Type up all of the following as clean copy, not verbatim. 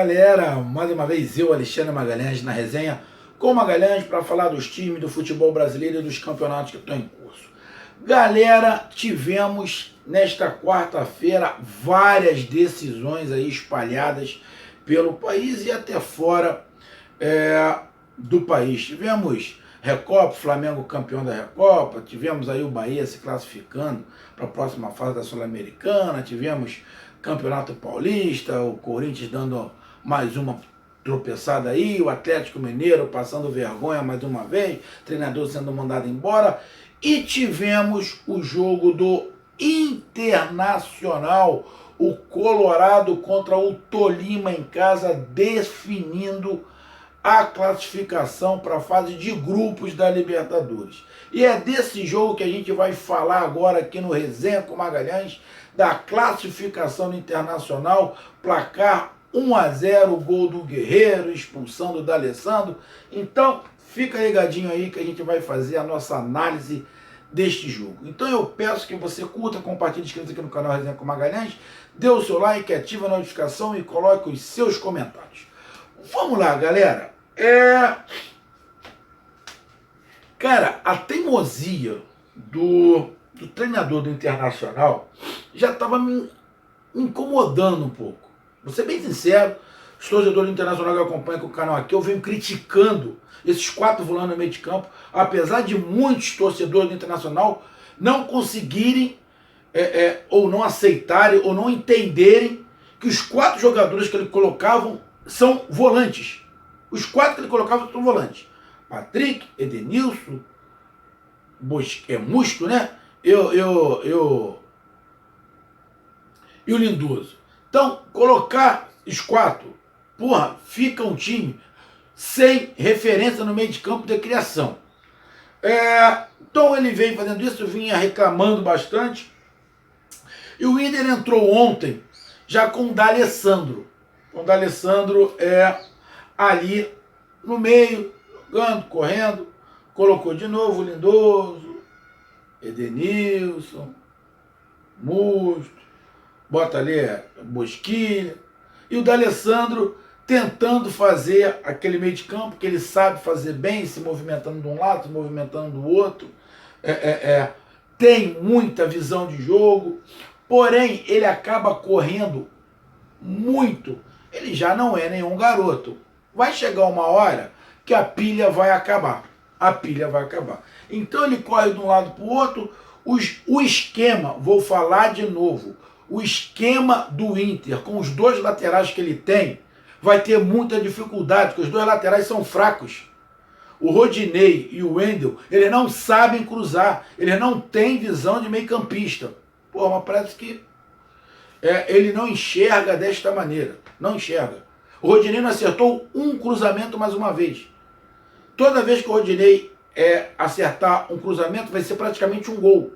galera, mais uma vez eu, Alexandre Magalhães, na resenha com Magalhães para falar dos times do futebol brasileiro e dos campeonatos que estão em curso. Galera, tivemos nesta quarta-feira várias decisões aí espalhadas pelo país e até fora do país. Tivemos Recopa, Flamengo campeão da Recopa, tivemos aí o Bahia se classificando para a próxima fase da Sul-Americana, tivemos Campeonato Paulista, o Corinthians dando mais uma tropeçada aí, o Atlético Mineiro passando vergonha mais uma vez, treinador sendo mandado embora, e tivemos o jogo do Internacional, o Colorado contra o Tolima em casa, definindo a classificação para a fase de grupos da Libertadores. E é desse jogo que a gente vai falar agora aqui no Resenha com Magalhães, da classificação do Internacional, placar 1-0, gol do Guerreiro, expulsão do D'Alessandro. Então, fica ligadinho aí que a gente vai fazer a nossa análise deste jogo. Então eu peço que você curta, compartilhe, inscreva-se aqui no canal Resenha com Magalhães, dê o seu like, ative a notificação e coloque os seus comentários. Vamos lá, galera. Cara, a teimosia do treinador do Internacional já estava me incomodando um pouco. Vou ser bem sincero, os torcedores do Internacional que acompanham com o canal aqui, eu venho criticando esses 4 volantes no meio de campo, apesar de muitos torcedores do Internacional não conseguirem, ou não aceitarem, ou não entenderem que os 4 jogadores que ele colocavam são volantes. Os 4 que ele colocava são volantes. Patrick, Edenilson, Musto, né? E o Lindoso. Então, colocar os 4, porra, fica um time sem referência no meio de campo de criação. Então ele veio fazendo isso, vinha reclamando bastante. E o Inter entrou ontem já com o D'Alessandro. O D'Alessandro ali no meio, jogando, correndo, colocou de novo o Lindoso, Edenilson, Musto, bota ali Bosquilha, e o D'Alessandro tentando fazer aquele meio de campo que ele sabe fazer bem, se movimentando de um lado, se movimentando do outro, tem muita visão de jogo, porém ele acaba correndo muito. Ele já não é nenhum garoto. Vai chegar uma hora que a pilha vai acabar. A pilha vai acabar. Então ele corre de um lado para o outro. O esquema, vou falar de novo, o esquema do Inter, com os 2 laterais que ele tem, vai ter muita dificuldade, porque os 2 laterais são fracos. O Rodinei e o Wendel, eles não sabem cruzar, eles não têm visão de meio campista. Pô, mas parece que ele não enxerga desta maneira, não enxerga. O Rodinei não acertou um cruzamento mais uma vez. Toda vez que o Rodinei acertar um cruzamento, vai ser praticamente um gol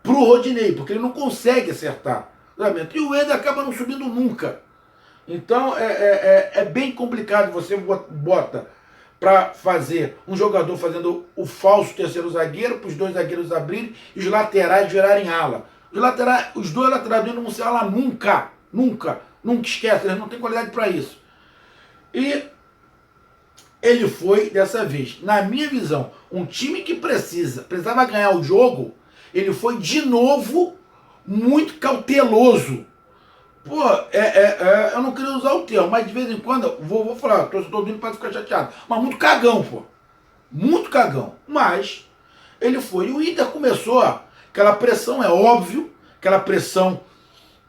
pro Rodinei, porque ele não consegue acertar o cruzamento. E o Wendel acaba não subindo nunca. Então é bem complicado. Você bota para fazer um jogador fazendo o falso terceiro zagueiro, para os 2 zagueiros abrirem e os laterais virarem ala. Os 2 laterais não vão ser ala nunca, nunca. Nunca esquece, eles não têm qualidade para isso. E ele foi, dessa vez, na minha visão, um time que precisava ganhar o jogo, ele foi de novo muito cauteloso. Pô, eu não queria usar o termo, mas de vez em quando, vou falar, o torcedor do Inter pode ficar chateado, mas muito cagão, pô. Muito cagão. Mas ele foi. E o Inter começou, aquela pressão, é óbvio, aquela pressão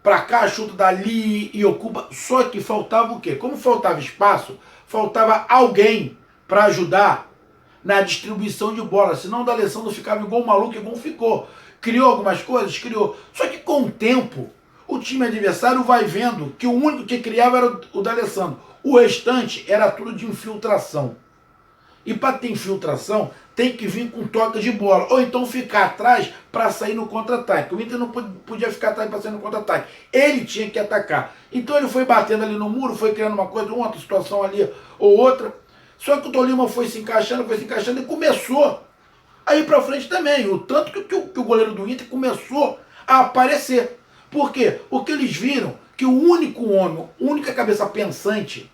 pra cá, chuta dali e ocupa. Só que faltava o quê? Como faltava espaço, faltava alguém para ajudar na distribuição de bola. Senão o D'Alessandro ficava igual um maluco, igual ficou. Criou algumas coisas? Criou. Só que com o tempo, o time adversário vai vendo que o único que criava era o D'Alessandro. O restante era tudo de infiltração. E para ter infiltração, tem que vir com toque de bola. Ou então ficar atrás para sair no contra-ataque. O Inter não podia ficar atrás para sair no contra-ataque. Ele tinha que atacar. Então ele foi batendo ali no muro, foi criando uma coisa, uma outra situação ali ou outra. Só que o Tolima foi se encaixando e começou a ir para frente também. O tanto que o goleiro do Inter começou a aparecer. Por quê? Porque eles viram que o único homem, a única cabeça pensante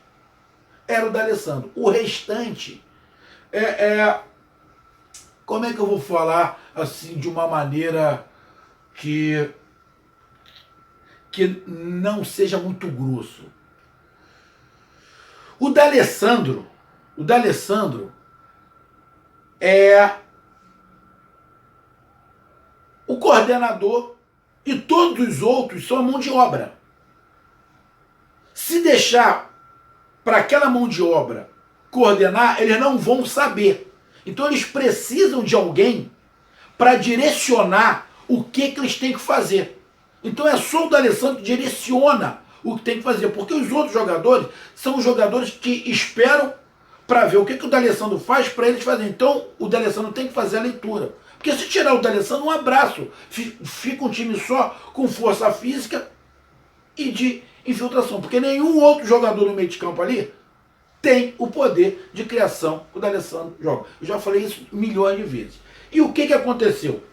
era o D'Alessandro. O restante como é que eu vou falar assim de uma maneira que não seja muito grosso? O D'Alessandro é o coordenador e todos os outros são a mão de obra. Se deixar para aquela mão de obra coordenar, eles não vão saber. Então eles precisam de alguém para direcionar o que eles têm que fazer. Então é só o D'Alessandro que direciona o que tem que fazer, porque os outros jogadores são os jogadores que esperam para ver o que o D'Alessandro faz para eles fazerem. Então o D'Alessandro tem que fazer a leitura. Porque se tirar o D'Alessandro, um abraço. Fica um time só com força física e de infiltração. Porque nenhum outro jogador no meio de campo ali tem o poder de criação que o D'Alessandro joga. Eu já falei isso milhões de vezes. E o que aconteceu?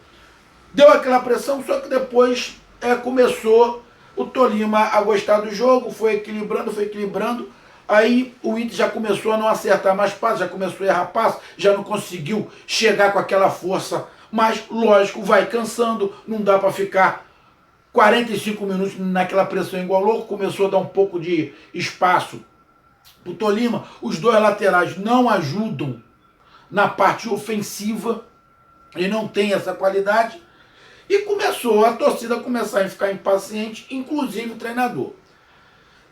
Deu aquela pressão, só que depois começou o Tolima a gostar do jogo, foi equilibrando. Aí o Inter já começou a não acertar mais passes, já começou a errar passes, já não conseguiu chegar com aquela força. Mas, lógico, vai cansando, não dá para ficar 45 minutos naquela pressão igual louco, começou a dar um pouco de espaço para o Tolima. Os dois laterais não ajudam na parte ofensiva, ele não tem essa qualidade, e começou a torcida a começar a ficar impaciente, inclusive o treinador.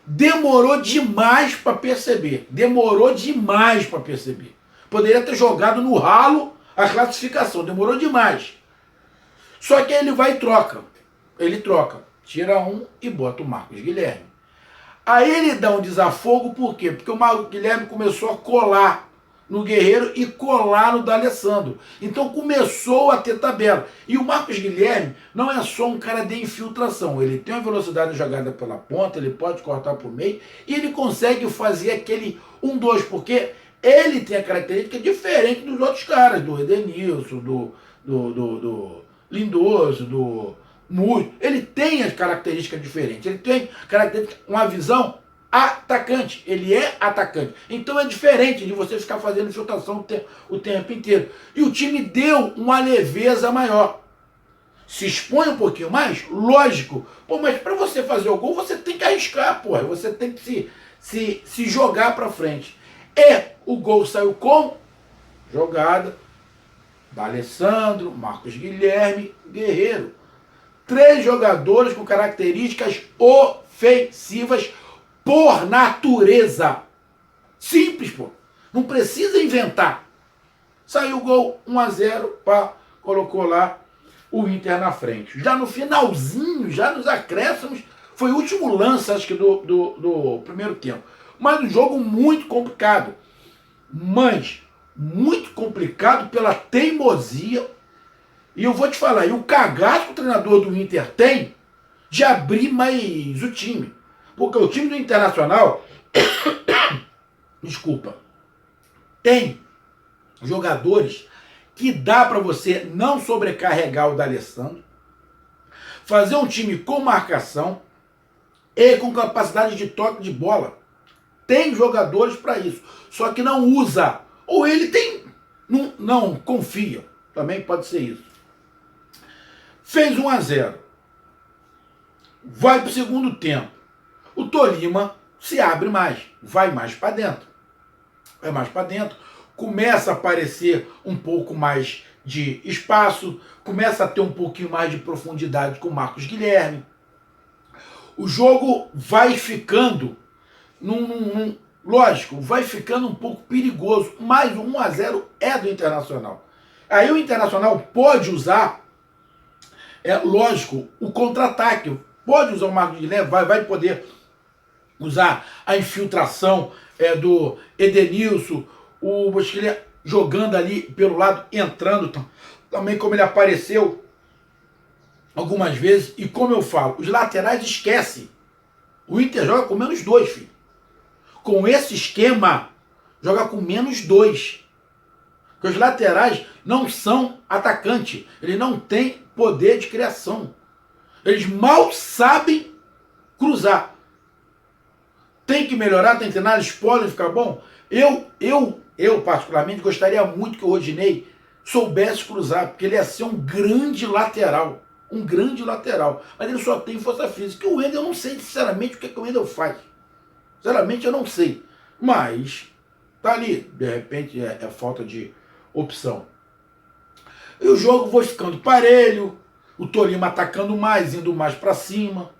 Demorou demais para perceber, Poderia ter jogado no ralo a classificação, demorou demais. Só que ele vai e troca. Ele troca, tira um e bota o Marcos Guilherme. Aí ele dá um desafogo, por quê? Porque o Marcos Guilherme começou a colar no Guerreiro e colar no D'Alessandro. Então começou a ter tabela. E o Marcos Guilherme não é só um cara de infiltração. Ele tem uma velocidade de jogada pela ponta, ele pode cortar por meio e ele consegue fazer aquele 1-2, porque ele tem a característica diferente dos outros caras, do Edenilson, do Lindoso, do Múcio. Ele tem as características diferentes. Ele tem uma visão atacante. Ele é atacante. Então é diferente de você ficar fazendo infiltração o tempo inteiro. E o time deu uma leveza maior. Se expõe um pouquinho mais, lógico. Pô, mas para você fazer o gol, você tem que arriscar, porra. Você tem que se jogar para frente. E o gol saiu com jogada D'Alessandro, Marcos Guilherme, Guerreiro. 3 jogadores com características ofensivas por natureza. Simples, pô. Não precisa inventar. Saiu o gol 1-0, pá, colocou lá o Inter na frente. Já no finalzinho, já nos acréscimos, foi o último lance, acho que do primeiro tempo. Mas um jogo muito complicado. Mas muito complicado pela teimosia. E eu vou te falar, e o cagaço que o treinador do Inter tem de abrir mais o time. Porque o time do Internacional, desculpa, tem jogadores que dá para você não sobrecarregar o D'Alessandro, fazer um time com marcação e com capacidade de toque de bola. Tem jogadores para isso, só que não usa. Ou ele tem, não confia. Também pode ser isso. Fez 1-0. Vai para o segundo tempo. O Tolima se abre mais, vai mais para dentro. Vai mais para dentro. Começa a aparecer um pouco mais de espaço, começa a ter um pouquinho mais de profundidade com o Marcos Guilherme. O jogo vai ficando, lógico, vai ficando um pouco perigoso, mas o 1-0 é do Internacional. Aí o Internacional pode usar, lógico, o contra-ataque, pode usar o Marcos Guilherme, vai poder usar a infiltração do Edenilson, o Bosquilha jogando ali pelo lado, entrando também, como ele apareceu algumas vezes. E como eu falo, os laterais esquecem. O Inter joga com -2, filho. Com esse esquema, joga com -2. Porque os laterais não são atacantes. Eles não têm poder de criação. Eles mal sabem cruzar. Tem que melhorar, tem que treinar, eles podem ficar bom. Eu particularmente gostaria muito que o Rodinei soubesse cruzar, porque ele ia ser um grande lateral. Um grande lateral. Mas ele só tem força física. E o Wendel, eu não sei sinceramente o que o Wendel faz. Sinceramente eu não sei. Mas tá ali. De repente é falta de opção. E o jogo foi ficando parelho. O Tolima atacando mais, indo mais para cima.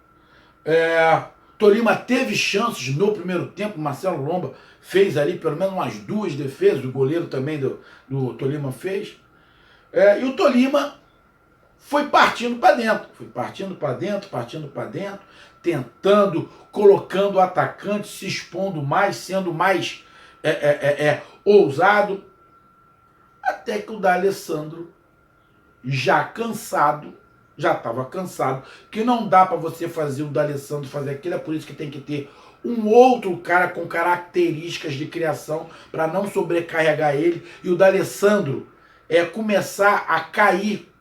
Tolima teve chances no primeiro tempo. Marcelo Lomba fez ali pelo menos umas 2 defesas. O goleiro também do Tolima fez. E o Tolima foi partindo para dentro. Foi partindo para dentro, tentando, colocando o atacante, se expondo mais, sendo mais ousado. Até que o D'Alessandro, já cansado, já estava cansado, que não dá para você fazer o D'Alessandro fazer aquilo, é por isso que tem que ter um outro cara com características de criação para não sobrecarregar ele, e o D'Alessandro começar a cair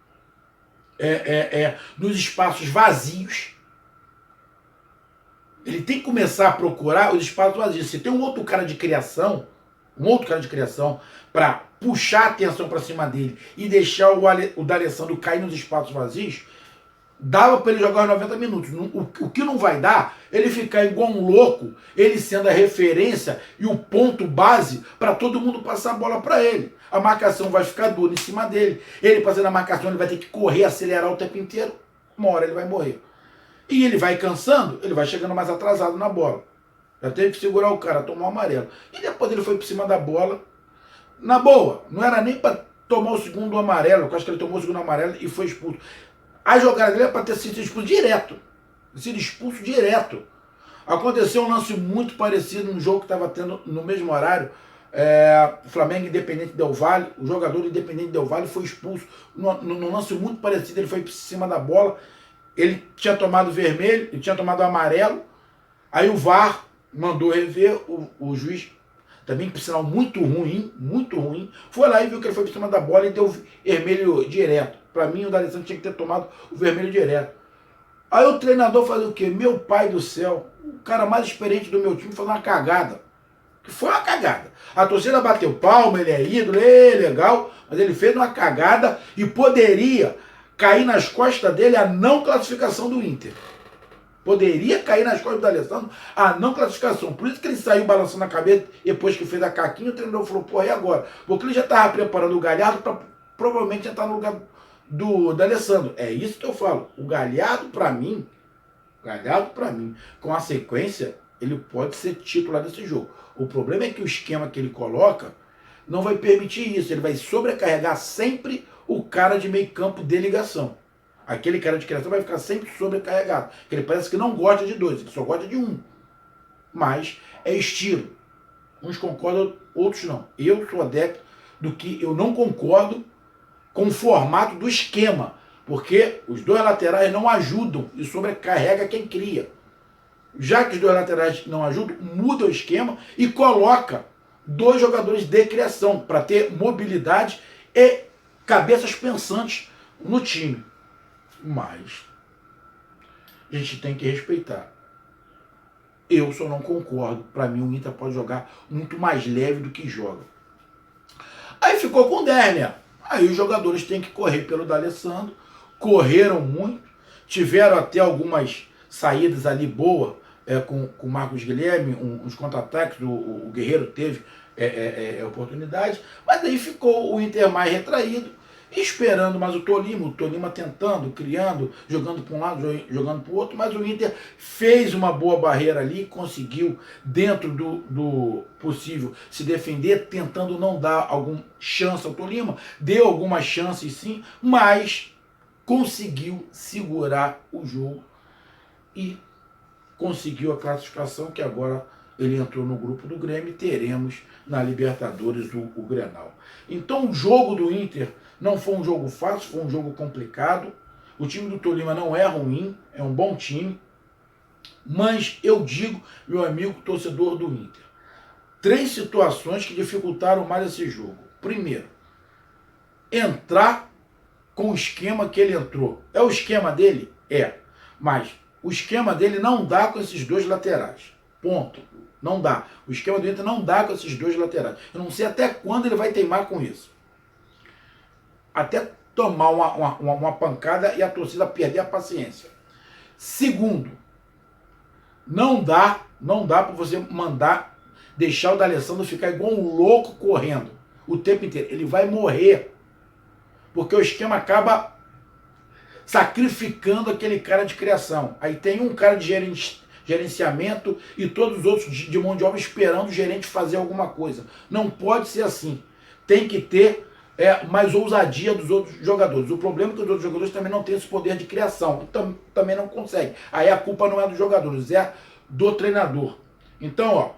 nos espaços vazios. Ele tem que começar a procurar os espaços vazios. Se tem um outro cara de criação para puxar a atenção para cima dele e deixar o D'Alessandro cair nos espaços vazios, dava para ele jogar os 90 minutos. O que não vai dar, ele ficar igual um louco, ele sendo a referência e o ponto base para todo mundo passar a bola para ele. A marcação vai ficar dura em cima dele. Ele fazendo a marcação, ele vai ter que correr, acelerar o tempo inteiro. Uma hora ele vai morrer. E ele vai cansando, ele vai chegando mais atrasado na bola. Já teve que segurar o cara, tomar o amarelo. E depois ele foi por cima da bola. Na boa, não era nem para tomar o segundo amarelo. Eu acho que ele tomou o segundo amarelo e foi expulso. A jogada dele é para ter sido expulso direto. Sido expulso direto. Aconteceu um lance muito parecido num jogo que estava tendo no mesmo horário. Flamengo e Independente Del Valle. O jogador do Independente Del Valle foi expulso. Num lance muito parecido, ele foi por cima da bola. Ele tinha tomado vermelho, ele tinha tomado amarelo. Aí o VAR mandou rever, o juiz, também por sinal muito ruim, foi lá e viu que ele foi por cima da bola e deu vermelho direto. Para mim, o D'Alessandro tinha que ter tomado o vermelho direto. Aí o treinador fazia o quê? Meu pai do céu, o cara mais experiente do meu time foi uma cagada. Que foi uma cagada. A torcida bateu palma, ele é ídolo, legal, mas ele fez uma cagada e poderia cair nas costas dele a não classificação do Inter. Poderia cair nas costas do D'Alessandro a não classificação. Por isso que ele saiu balançando a cabeça depois que fez a caquinha. O treinador falou, porra, e agora? Porque ele já estava preparando o Galhardo para provavelmente já estar no lugar do D'Alessandro. É isso que eu falo. O Galhardo, para mim, com a sequência, ele pode ser titular desse jogo. O problema é que o esquema que ele coloca não vai permitir isso. Ele vai sobrecarregar sempre o cara de meio campo de ligação. Aquele cara de criação vai ficar sempre sobrecarregado. Porque ele parece que não gosta de 2, ele só gosta de 1. Mas é estilo. Uns concordam, outros não. Eu sou adepto do que eu não concordo com o formato do esquema. Porque os 2 laterais não ajudam e sobrecarrega quem cria. Já que os 2 laterais não ajudam, muda o esquema e coloca 2 jogadores de criação para ter mobilidade e cabeças pensantes no time. Mas a gente tem que respeitar. Eu só não concordo. Para mim o Inter pode jogar muito mais leve do que joga. Aí ficou com 10, né? Aí os jogadores têm que correr pelo D'Alessandro. Correram muito. Tiveram até algumas saídas ali boas com o Marcos Guilherme, uns contra-ataques. O Guerreiro teve oportunidade. Mas aí ficou o Inter mais retraído, esperando mais o Tolima tentando, criando, jogando para um lado, jogando para o outro, mas o Inter fez uma boa barreira ali, conseguiu, dentro do possível, se defender, tentando não dar alguma chance ao Tolima, deu algumas chances sim, mas conseguiu segurar o jogo e conseguiu a classificação, que agora ele entrou no grupo do Grêmio e teremos na Libertadores o Grenal. Então o jogo do Inter não foi um jogo fácil, foi um jogo complicado. O time do Tolima não é ruim, é um bom time. Mas eu digo, meu amigo torcedor do Inter, 3 situações que dificultaram mais esse jogo. Primeiro, entrar com o esquema que ele entrou. É o esquema dele? É. Mas O esquema dele não dá com esses dois laterais. Ponto. Não dá. O esquema do Inter não dá com esses dois laterais. Eu não sei até quando ele vai teimar com isso. Até tomar uma pancada e a torcida perder a paciência. Segundo, não dá para você deixar o D'Alessandro ficar igual um louco correndo o tempo inteiro. Ele vai morrer. Porque o esquema acaba sacrificando aquele cara de criação. Aí tem um cara de gerenciamento e todos os outros de mão de obra esperando o gerente fazer alguma coisa. Não pode ser assim. Tem que ter mais ousadia dos outros jogadores. O problema é que os outros jogadores também não têm esse poder de criação. Então, também não conseguem. Aí a culpa não é dos jogadores, é do treinador. Então, ó,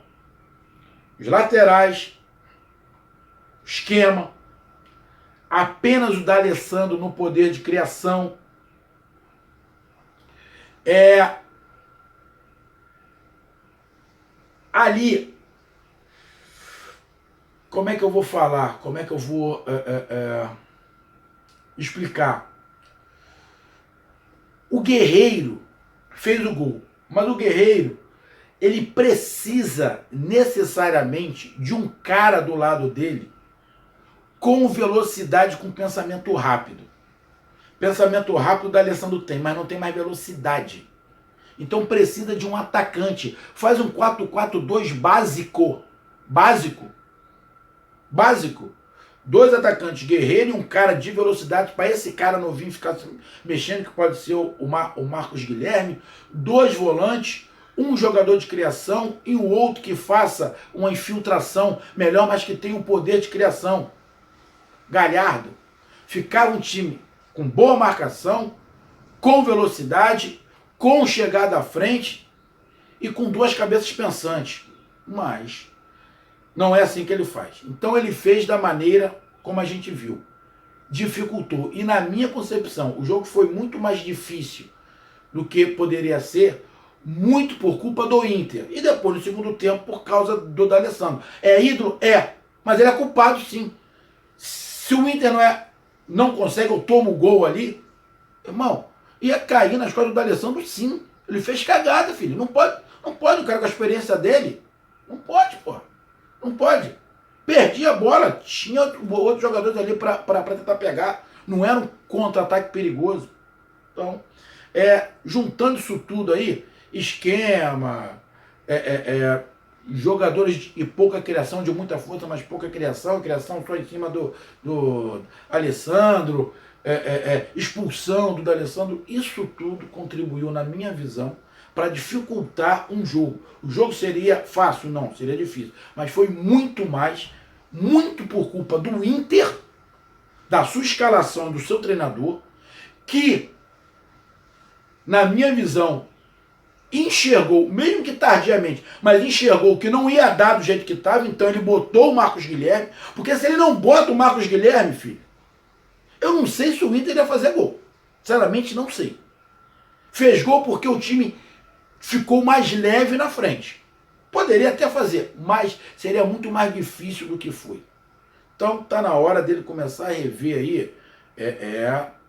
os laterais, esquema, apenas o D'Alessandro no poder de criação. Ali, como é que eu vou falar? Como é que eu vou explicar? O Guerreiro fez o gol, mas o Guerreiro, ele precisa necessariamente de um cara do lado dele com velocidade, com pensamento rápido. Pensamento rápido o D'Alessandro tem, mas não tem mais velocidade. Então precisa de um atacante. Faz um 4-4-2 básico. Básico. Dois atacantes, Guerreiro e um cara de velocidade, para esse cara novinho ficar mexendo, que pode ser o Marcos Guilherme. Dois volantes, um jogador de criação e o outro que faça uma infiltração melhor, mas que tenha um poder de criação. Galhardo. Ficar um time com boa marcação, com velocidade, com chegada à frente e com duas cabeças pensantes. Mas não é assim que ele faz. Então ele fez da maneira como a gente viu. Dificultou. E na minha concepção, o jogo foi muito mais difícil do que poderia ser, muito por culpa do Inter. E depois, no segundo tempo, por causa do D'Alessandro. É ídolo? É. Mas ele é culpado, sim. Se o Inter não consegue, eu tomo o gol ali, irmão, ia cair nas costas do D'Alessandro, sim. Ele fez cagada, filho. Não pode o cara com a experiência dele. Não pode, porra. Não pode. Perdi a bola, tinha outros jogadores ali para tentar pegar. Não era um contra-ataque perigoso. Então, juntando isso tudo aí, esquema, jogadores e pouca criação, de muita força, mas pouca criação só em cima do Alessandro, expulsão do D'Alessandro, isso tudo contribuiu, na minha visão, para dificultar um jogo. O jogo seria fácil? Não, seria difícil. Mas foi muito por culpa do Inter, da sua escalação, do seu treinador, que, na minha visão, enxergou, mesmo que tardiamente, mas enxergou que não ia dar do jeito que estava, então ele botou o Marcos Guilherme, porque se ele não bota o Marcos Guilherme, filho, eu não sei se o Inter ia fazer gol. Sinceramente, não sei. Fez gol porque o time ficou mais leve na frente. Poderia até fazer, mas seria muito mais difícil do que foi. Então tá na hora dele começar a rever aí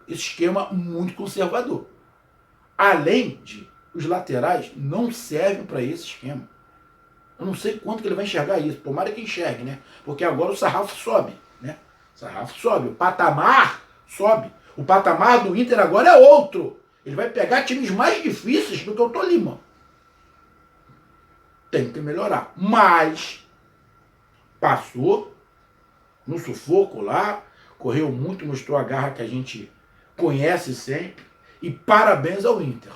esse esquema muito conservador. Além de os laterais não servem para esse esquema. Eu não sei quanto que ele vai enxergar isso. Tomara que enxergue, né? Porque agora o sarrafo sobe, né? O sarrafo sobe, o patamar sobe. O patamar do Inter agora é outro. Ele vai pegar times mais difíceis do que o Tolima. Tem que melhorar. Mas passou no sufoco lá, correu muito, mostrou a garra que a gente conhece sempre. E parabéns ao Inter.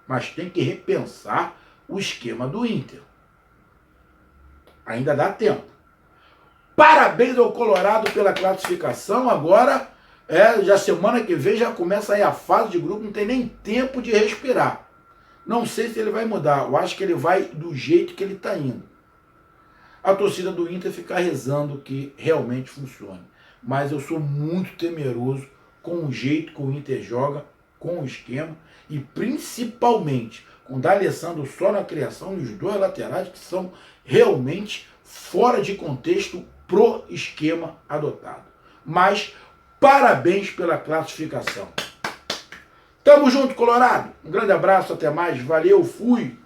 Mas tem que repensar o esquema do Inter. Ainda dá tempo. Parabéns ao Colorado pela classificação. Agora, já semana que vem já começa aí a fase de grupo, não tem nem tempo de respirar. Não sei se ele vai mudar. Eu acho que ele vai do jeito que ele está indo. A torcida do Inter fica rezando que realmente funcione. Mas eu sou muito temeroso com o jeito que o Inter joga, com o esquema, e principalmente com o D'Alessandro só na criação e os dois laterais que são realmente fora de contexto pro esquema adotado. Mas parabéns pela classificação. Tamo junto, Colorado. Um grande abraço, até mais. Valeu, fui.